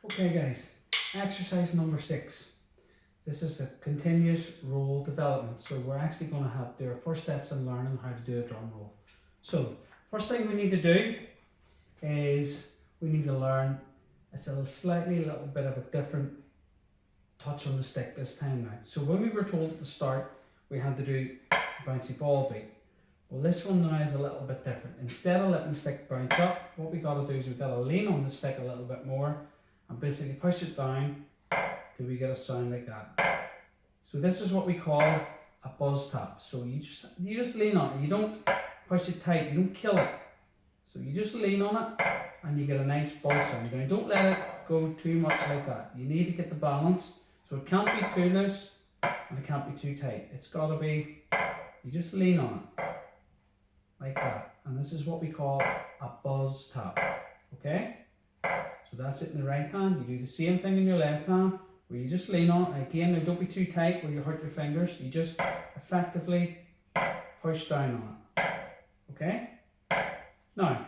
Okay guys, exercise number 6. This is a continuous roll development. So we're actually going to have do our first steps in learning how to do a drum roll. So first thing we need to do is we need to learn, it's a little bit of a different touch on the stick this time now. So when we were told at the start we had to do a bouncy ball beat. Well, this one now is a little bit different. Instead of letting the stick bounce up, what we got to do is we've got to lean on the stick a little bit more and basically push it down till we get a sound like that. So this is what we call a buzz tap. So you just lean on it. You don't push it tight. You don't kill it. So you just lean on it and you get a nice buzz sound. Now don't let it go too much like that. You need to get the balance. So it can't be too loose and it can't be too tight. It's got to be, you just lean on it like that. And this is what we call a buzz tap. Okay? So that's it in the right hand. You do the same thing in your left hand, where you just lean on it. Again, now don't be too tight where you hurt your fingers. You just effectively push down on it. Okay? Now,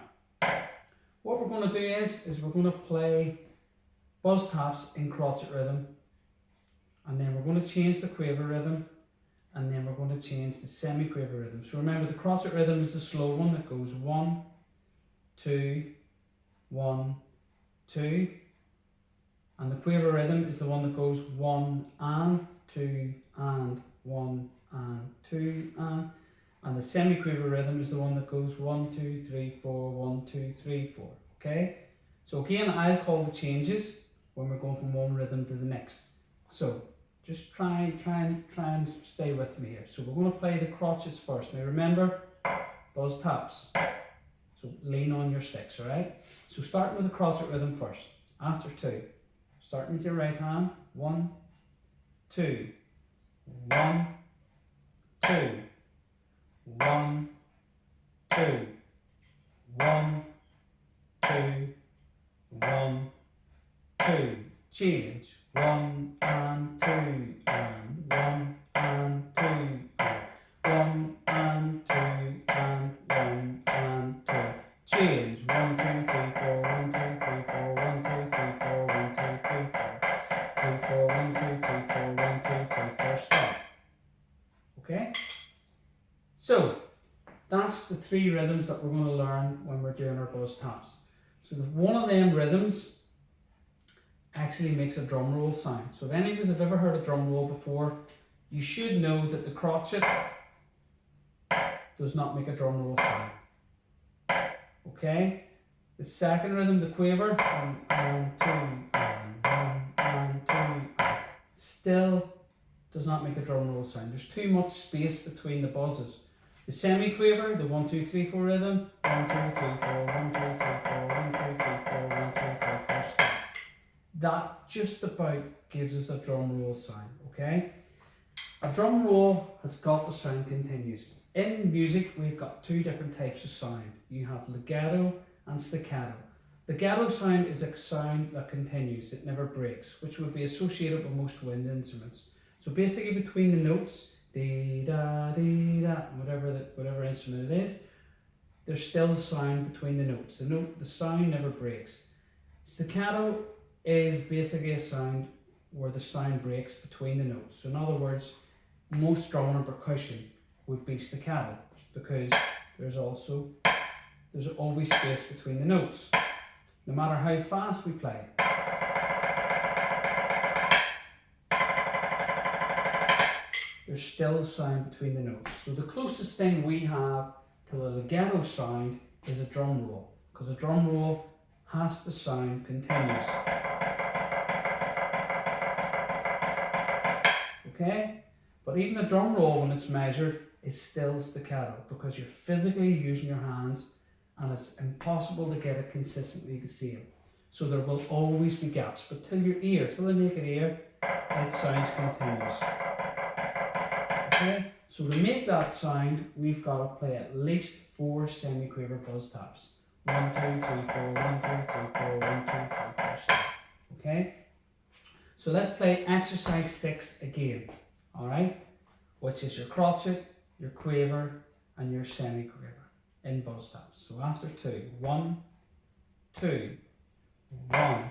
what we're going to do is we're going to play buzz taps in crotchet rhythm, and then we're going to change the quaver rhythm, and then we're going to change the semi-quaver rhythm. So remember, the crotchet rhythm is the slow one that goes 1, 2, 1, 2, and the quaver rhythm is the one that goes 1 and 2 and 1 and 2 and the semi-quaver rhythm is the one that goes 1, 2, 3, 4, 1, 2, 3, 4. Okay? So again, I'll call the changes when we're going from one rhythm to the next. So just try and stay with me here. So we're going to play the crotchets first. Now remember, buzz taps. So lean on your sticks, alright? So starting with the crotchet rhythm first, after 2. Starting with your right hand, 1, 2, 1, 2, 1, 2, 1, 2, 1, 2. Change. 1 and 2 and 1 and 2 and 1 and 2 and 1 and 2. Change. 1, 2, 3, 4, 1, 2, 3, 4, 1, 2, 3, 4, 1, 2, 3, 4, 3, 4, 1, 2, 3, 4, 1, 2, 3, 4, stop. Okay? So, that's the 3 rhythms that we're going to learn when we're doing our buzz taps. So one of them rhythms actually makes a drum roll sound. So if any of us have ever heard a drum roll before, you should know that the crotchet does not make a drum roll sound. Okay? The second rhythm, the quaver, 1 and 2 and 1 and 2, still does not make a drum roll sound. There's too much space between the buzzes. The semi-quaver, the 1, 2, 3, 4 rhythm, 1, 2, 3, 4, 1, 2, 3, 4, 1, 2, 3, 4, 1, 2, 3, 4, stop. That just about gives us a drum roll sound, okay? A drum roll has got to sound continuous. In music, we've got 2 different types of sound. You have legato and staccato. Legato sound is a sound that continues, it never breaks, which would be associated with most wind instruments. So basically between the notes, dee da, whatever instrument it is, there's still sound between the notes. The sound never breaks. Staccato is basically a sound where the sound breaks between the notes. So in other words, most drumming and percussion would be staccato because there's always space between the notes, no matter how fast we play. There's still sound between the notes. So the closest thing we have to the legato sound is a drum roll, because a drum roll has to sound continuous. Okay? But even a drum roll, when it's measured, is still staccato because you're physically using your hands and it's impossible to get it consistently the same. So there will always be gaps, but till the naked ear, it sounds continuous. Okay? So to make that sound, we've got to play at least 4 semi-quaver buzz taps. 1, 2, 3, 4, 1, 2, 3, 4, 1, 2, 3, 4, stop. Okay? So let's play exercise 6 again. Alright? Which is your crotchet, your quaver, and your semi-quaver in buzz taps. So after 2, 1, 2, 1,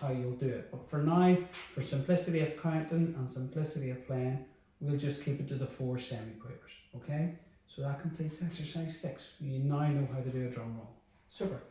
how you'll do it. But for now, for simplicity of counting and simplicity of playing, we'll just keep it to the 4 semiquavers, okay? So that completes exercise 6. You now know how to do a drum roll. Super.